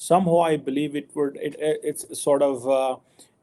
somehow I believe it's sort of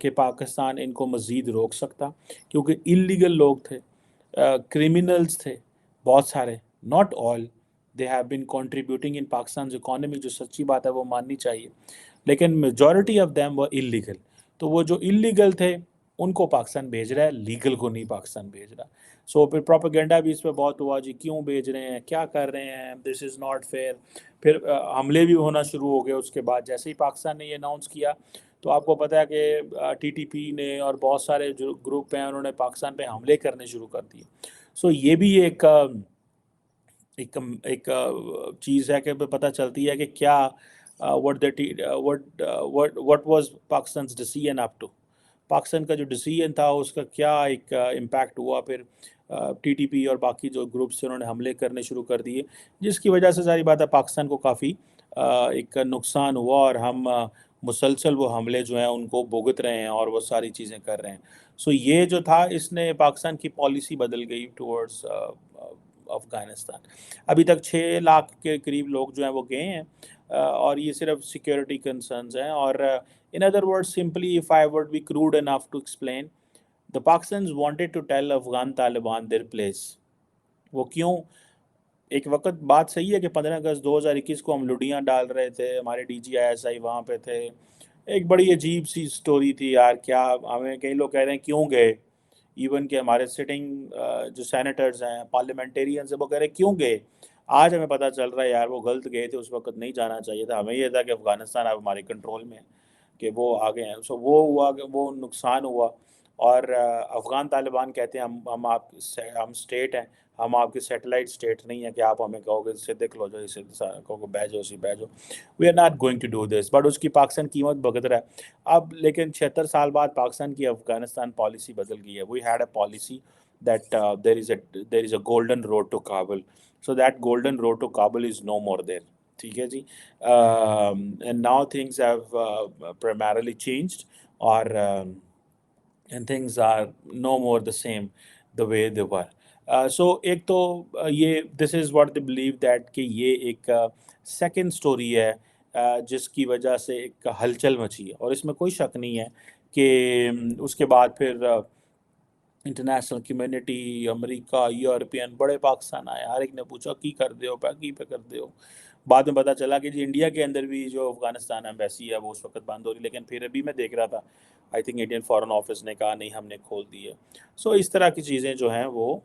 کہ پاکستان ان کو مزید روک سکتا، کیونکہ اللیگل لوگ تھے، کرمنلز تھے بہت سارے، not all they have been contributing in Pakistan economy, جو سچی بات ہے وہ ماننی چاہیے، لیکن میجورٹی آف دیم وہ اللیگل. تو وہ جو اللیگل تھے ان کو پاکستان بھیج رہا ہے، لیگل کو نہیں پاکستان بھیج رہا. سو پھر پروپیگنڈا بھی اس پہ بہت ہوا، جی کیوں بھیج رہے ہیں، کیا کر رہے ہیں، دس از ناٹ فیئر. پھر حملے بھی ہونا شروع ہو گئے اس کے بعد. جیسے ہی پاکستان نے یہ اناؤنس کیا تو آپ کو پتہ ہے کہ ٹی ٹی پی نے اور بہت سارے جو گروپ ہیں انہوں نے پاکستان پہ حملے کرنے شروع کر دیے. سو یہ بھی ایک ایک چیز ہے کہ پتہ چلتی ہے کہ کیا what was پاکستان's decision up to. Pakistan کا جو ڈیسیجن تھا اس کا کیا ایک امپیکٹ ہوا. پھر ٹی ٹی پی اور باقی جو گروپس سے انہوں نے حملے کرنے شروع کر دیے، جس کی وجہ سے ظاہری بات ہے پاکستان کو کافی ایک نقصان ہوا، اور ہم مسلسل وہ حملے جو ہیں ان کو بھگت رہے ہیں اور وہ ساری چیزیں کر رہے ہیں. سو یہ جو تھا اس نے پاکستان کی پالیسی بدل گئی ٹورڈز افغانستان. ابھی تک 6 لاکھ کے قریب لوگ جو ہیں وہ گئے ہیں، اور یہ صرف سیکیورٹی کنسرنز ہیں. اور in other words, simply if I would be crude enough to explain, the Pakistanis wanted to tell Afghan Taliban their place. وہ کیوں؟ ایک وقت بات صحیح ہے کہ 15 اگست 2021 کو ہم لڑیاں ڈال رہے تھے، ہمارے D G I S I وہاں پہ تھے، ایک بڑی عجیب سی سٹوری تھی یار. کیا ہمیں کئی لوگ کہہ رہے ہیں کیوں گئے، ایون کہ ہمارے سٹنگ جو سینیٹرز ہیں، پارلیمنٹیرینز ہیں، وہ کہہ رہے ہیں کیوں گئے. آج ہمیں پتہ چل رہا ہے یار وہ غلط گئے تھے، اس وقت نہیں جانا چاہیے تھا. ہمیں یہ تھا کہ افغانستان اب ہمارے کنٹرول میں ہے، کہ وہ آگے ہیں. سو وہ ہوا کہ وہ نقصان ہوا. اور افغان طالبان کہتے ہیں ہم اسٹیٹ ہیں، ہم آپ کی سیٹلائٹ اسٹیٹ نہیں ہے کہ آپ ہمیں کہو گے سیدھے کھلو جاؤ، اسے کہو گے بہ جاؤ، اسی بہ جاؤ. We are not going to do this. But اس کی پاکستان قیمت بھگت رہا ہے اب. لیکن 76 سال بعد پاکستان کی افغانستان پالیسی بدل گئی ہے. We had a policy that there is a golden road to Kabul. So that golden road to Kabul is no more there. ٹھیک ہے جی. And now things have primarily changed, or and things are no more the same the way they were. So ایک تو یہ this is what they believe that کہ یہ ایک second story ہے جس کی وجہ سے ایک ہلچل مچی ہے. اور اس میں کوئی شک نہیں ہے کہ اس کے بعد پھر انٹرنیشنل کمیونٹی، امریکہ، یورپین، بڑے پاکستان آئے، ہر ایک نے پوچھا کی کر دے ہو کی پہ کر دے ہو. بعد میں پتہ چلا کہ جی انڈیا کے اندر بھی جو افغانستان ایمبیسی ہے وہ اس وقت بند ہو رہی، لیکن پھر ابھی میں دیکھ رہا تھا I think Indian foreign office نے کہا نہیں ہم نے کھول دی ہے. سو اس طرح کی چیزیں جو ہیں وہ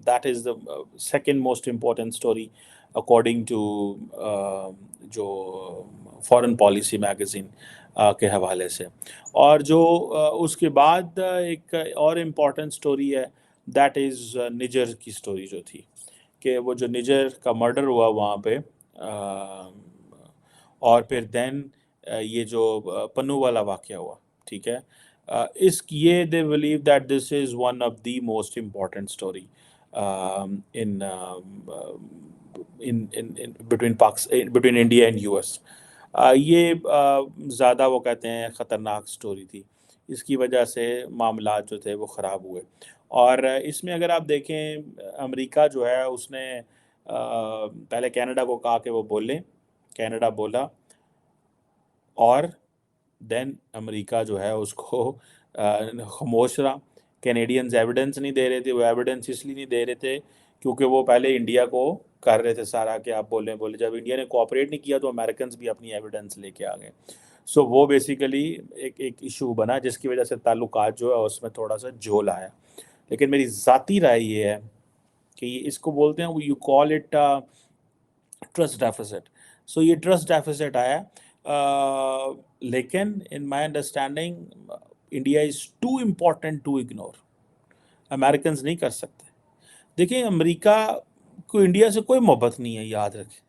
that is the second most important story according to جو فارن پالیسی میگزین کے حوالے سے. اور جو اس کے بعد ایک اور امپورٹنٹ سٹوری ہے دیٹ از نجر کی سٹوری جو تھی، کہ وہ جو نجر کا مرڈر ہوا وہاں پہ، اور پھر دین یہ جو پنو والا واقعہ ہوا. ٹھیک ہے. اس یہ دے believe that this is one of the most important story between India and U S. یہ زیادہ وہ کہتے ہیں خطرناک سٹوری تھی. اس کی وجہ سے معاملات جو تھے وہ خراب ہوئے. اور اس میں اگر آپ دیکھیں امریکہ جو ہے اس نے پہلے کینیڈا کو کہا کہ وہ بولیں، کینیڈا بولا، اور دین امریکہ جو ہے اس کو خاموش رہا. کینیڈینز ایویڈنس نہیں دے رہے تھے. وہ ایویڈنس اس لیے نہیں دے رہے تھے کیونکہ وہ پہلے انڈیا کو کر رہے تھے سارا کہ آپ بولیں. جب انڈیا نے کوآپریٹ نہیں کیا تو امریکنز بھی اپنی ایویڈنس لے کے آ گئے. سو وہ بیسیکلی ایک ایشو بنا جس کی وجہ سے تعلقات جو ہے اس میں تھوڑا سا جھول آیا. لیکن میری ذاتی رائے یہ ہے کہ یہ اس کو بولتے ہیں you call it trust deficit. So یہ ٹرسٹ ڈیفیسٹ آیا. لیکن in my understanding India is too important to ignore. Americans نہیں کر سکتے. دیکھیں امریکہ کو انڈیا سے کوئی محبت نہیں ہے، یاد رکھیں.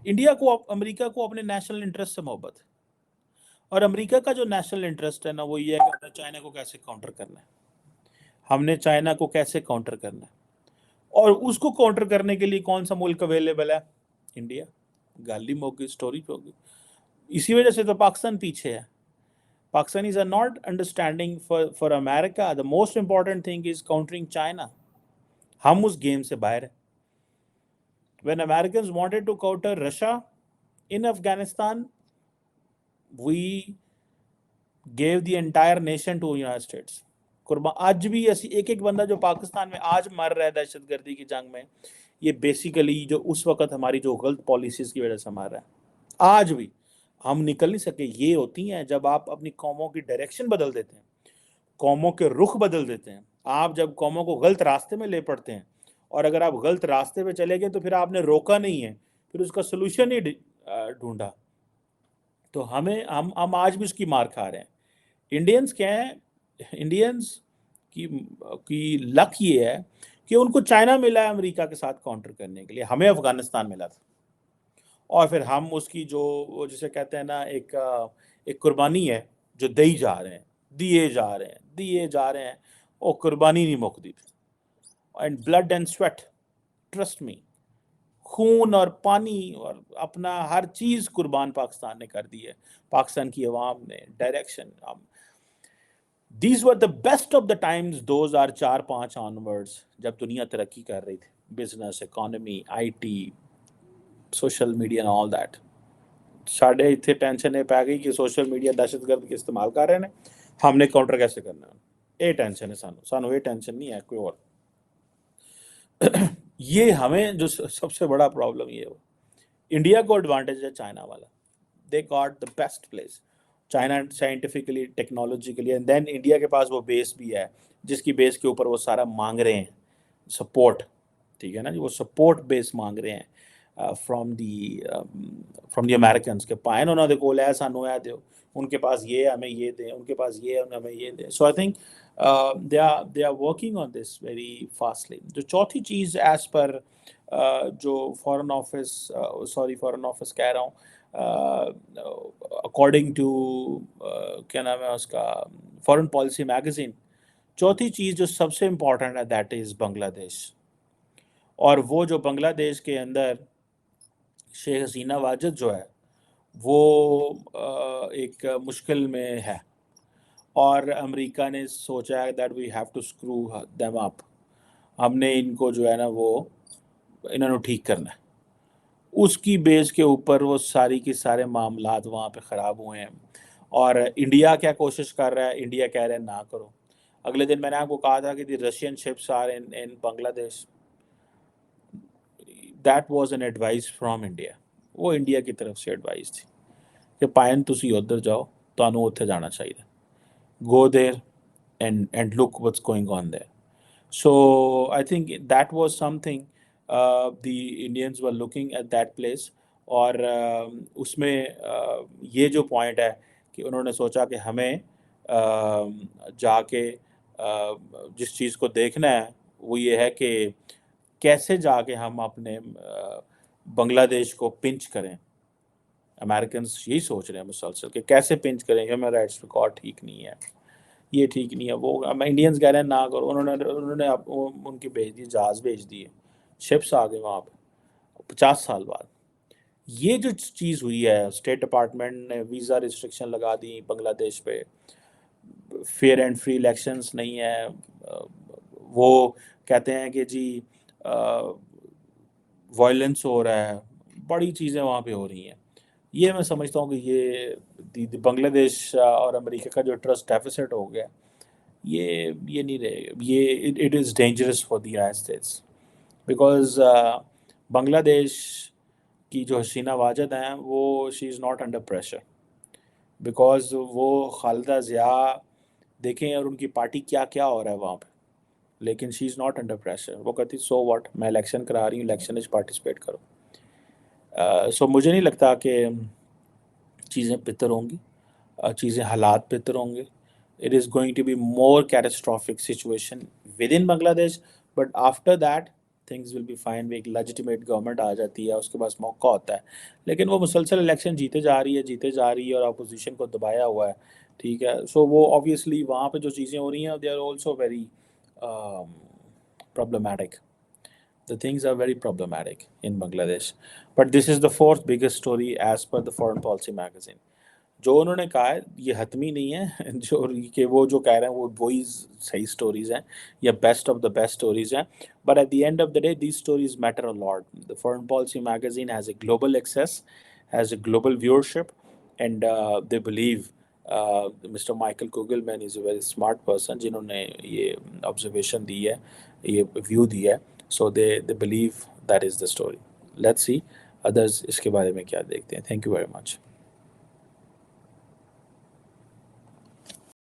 انڈیا کو امریکہ کو اپنے نیشنل انٹرسٹ سے محبت ہے. اور امریکہ کا جو نیشنل انٹرسٹ ہے نا وہ یہ ہے کہ ہم نے چائنا کو کیسے کاؤنٹر کرنا ہے. ہم نے چائنا کو کیسے کاؤنٹر کرنا ہے. اور اس کو کاؤنٹر کرنے کے لیے کون سا ملک اویلیبل ہے؟ انڈیا. گالی موگی اسٹوری پہ ہوگی. اسی وجہ سے تو پاکستان پیچھے ہے. Pakistanis are not understanding for America. The most important thing is countering China. ہم اس گیم سے باہر ہیں. When Americans wanted to counter Russia in Afghanistan, we gave the entire nation to United States. ਅੱਜ ਵੀ ਅਸੀਂ ایک ایک بندہ جو پاکستان میں آج مر رہا ہے دہشت گردی کی جنگ میں, یہ بیسیکلی جو اس وقت ہماری جو غلط پالیسیز کی وجہ سے مر رہا ہے. آج بھی ہم نکل نہیں سکے. یہ ہوتی ہیں جب آپ اپنی قوموں کی ڈائریکشن بدل دیتے ہیں, قوموں کے رخ بدل دیتے ہیں. آپ جب قوموں کو غلط راستے میں لے پڑتے ہیں, اور اگر آپ غلط راستے پہ چلے گئے تو پھر آپ نے روکا نہیں ہے, پھر اس کا سلوشن ہی ڈھونڈا. تو ہم آج بھی اس کی مار کھا رہے ہیں. انڈینز کیا ہیں, انڈینز کی لک یہ ہے کہ ان کو چائنا ملا ہے امریکہ کے ساتھ کاؤنٹر کرنے کے لیے, ہمیں افغانستان ملا تھا. اور پھر ہم اس کی جو جسے کہتے ہیں نا ایک قربانی ہے جو دیے جا رہے ہیں, دیے جا رہے ہیں, وہ قربانی نہیں مکتی. And blood and sweat, trust me, خون اور پانی اور اپنا ہر چیز قربان پاکستان نے کر دی ہے, پاکستان کی عوام نے. Direction, these were the best of the times, 2004-05 onwards, جب دنیا ترقی کر رہی تھی, business, economy, I T, social media and all that. ساڑھے اتنے ٹینشن یہ پی گئی کہ سوشل میڈیا دہشت گرد کے استعمال کر رہے ہیں, ہم نے کاؤنٹر کیسے کرنا ہے. یہ ٹینشن ہے سانو یہ ٹینشن نہیں ہے کوئی اور. یہ ہمیں جو سب سے بڑا پرابلم یہ ہو, انڈیا کو ایڈوانٹیج ہے چائنا والا. They got the best place, China scientifically, technologically, and then India کے پاس وہ بیس بھی ہے جس کی بیس کے اوپر وہ سارا مانگ رہے ہیں سپورٹ. ٹھیک ہے نا جی, وہ سپورٹ بیس مانگ رہے ہیں فرام دی امیریکنس کے پائن انہوں نے کول ہے سانو ہے دیو, ان کے پاس یہ ہمیں یہ دیں, ان کے پاس یہ ہمیں یہ دیں. So I think they are working on this very fastly. جو چوتھی چیز ایز پر جو فارن آفس کہہ رہا ہوں, اکارڈنگ ٹو کیا نام ہے اس کا, فارن پالیسی میگزین, چوتھی چیز جو سب سے امپورٹنٹ ہے دیٹ از بنگلہ دیش. اور وہ جو بنگلہ دیش کے اندر شیخ حسینہ واجد جو ہے وہ ایک مشکل میں ہے, اور امریکہ نے سوچا ہے that we have to screw them up, ہم نے ان کو جو ہے نا وہ انہوں نے ٹھیک کرنا ہے. اس کی بیس کے اوپر وہ ساری کی سارے معاملات وہاں پہ خراب ہوئے ہیں. اور انڈیا کیا کوشش کر رہا ہے, انڈیا کہہ رہے ہیں نہ کرو. اگلے دن میں نے آپ کو کہا تھا کہ the Russian ships are in Bangladesh, that was an advise from India. وہ انڈیا کی طرف سے ایڈوائز تھی کہ پائن تسی ادھر جاؤ, تانوں اتھے جانا چاہیے, go there and look what's going on there. So I think that was something the Indians were looking at that place. اور اس میں یہ جو پوائنٹ ہے کہ انہوں نے سوچا کہ ہمیں جا کے جس چیز کو دیکھنا ہے وہ یہ ہے کہ کیسے جا کے ہم اپنے بنگلہ دیش کو پنچ کریں. امریکنز یہی سوچ رہے ہیں مسلسل کہ کیسے پنچ کریں, ہیومن رائٹس ریکارڈ ٹھیک نہیں ہے, یہ ٹھیک نہیں ہے, وہ انڈینز کہہ رہے ہیں نہ کرو. انہوں نے ان کی بھیج دی, جہاز بھیج دیے, شپس آ گئے وہاں پہ 50 سال بعد. یہ جو چیز ہوئی ہے, اسٹیٹ ڈپارٹمنٹ نے ویزا ریسٹرکشن لگا دی بنگلہ دیش پہ, فیئر اینڈ فری الیکشنز نہیں ہے, وہ کہتے ہیں کہ جی وائلنس ہو رہا ہے, بڑی چیزیں وہاں پہ ہو رہی ہیں. یہ میں سمجھتا ہوں کہ یہ بنگلہ دیش اور امریکہ کا جو ٹرسٹ ڈیفیسٹ ہو گیا, یہ نہیں رہے گا. یہ it is dangerous for the United States, because Bangladesh کی جو حسینہ واجد ہیں وہ she is not under pressure, because وہ خالدہ ضیاء دیکھیں اور ان کی پارٹی کیا کیا ہو رہا ہے وہاں پہ, لیکن شی از ناٹ انڈر پریشر. وہ کہتی سو واٹ, میں الیکشن کرا رہی ہوں, الیکشن میں پارٹیسپیٹ کرو. سو مجھے نہیں لگتا کہ چیزیں بہتر ہوں گی, چیزیں حالات بہتر ہوں گے. It is going to be more catastrophic situation within Bangladesh, but after that things will be fine. ایک لیجیٹیمیٹ گورنمنٹ آ جاتی ہے, اس کے پاس موقع ہوتا ہے, لیکن وہ مسلسل الیکشن جیتے جا رہی ہے اور اپوزیشن کو دبایا ہوا ہے. ٹھیک ہے, سو وہ آبویسلی وہاں پہ جو چیزیں ہو رہی ہیں they are also very problematic. The things are very problematic in Bangladesh. But this is the fourth biggest story as per the Foreign Policy magazine. جو انہوں نے کہا ہے یہ حتمی نہیں ہے جو کہ وہ جو کہہ رہے ہیں وہ وہی صحیح سٹوریز ہیں یا best of the best stories ہیں. But at the end of the day these stories matter a lot. The foreign policy magazine has a global access, has a global viewership, and they believe Mr Michael Kugelman is a very smart person جنہوں نے یہ observation دی ہے, یہ view دی ہے. So they believe that is the story. Let's see others اس کے بارے میں کیا دیکھتے ہیں. Thank you very much.